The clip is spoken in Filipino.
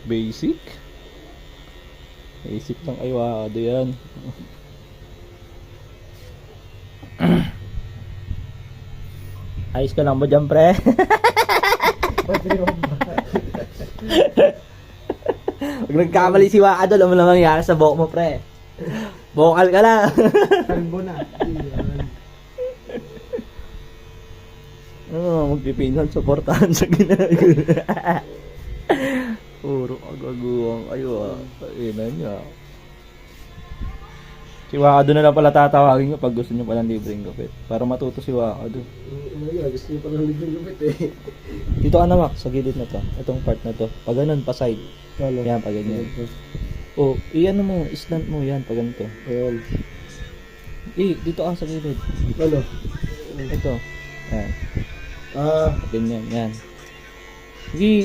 Basic. Basic lang ay wado yan. Ayos ka lang ba dyan, pre? Pag nagkamali si Waka doon, alam mo naman mangyari sa buhok mo, pre. Vocal ka lang. Kalbo na. Magpipinal, supportahan sa ginagawa. Puro kagaguwang kayo Ina niya. Si Waka doon na lang pala tatawagin nyo pag gusto nyo palang libreng gupit. Para matuto si Waka doon. Gusto niyo pala libreng gupit eh. Dito ka na, Max, sa gilid na to. Itong part na to. Pag ganun, pa side. Yan, pag ganyan. O, i-ano mo, islant mo yan, pag ganito. Ayan. Dito ka sa gilid. Ano? Ito. Yan. Ah. Ganyan, yan. Sige,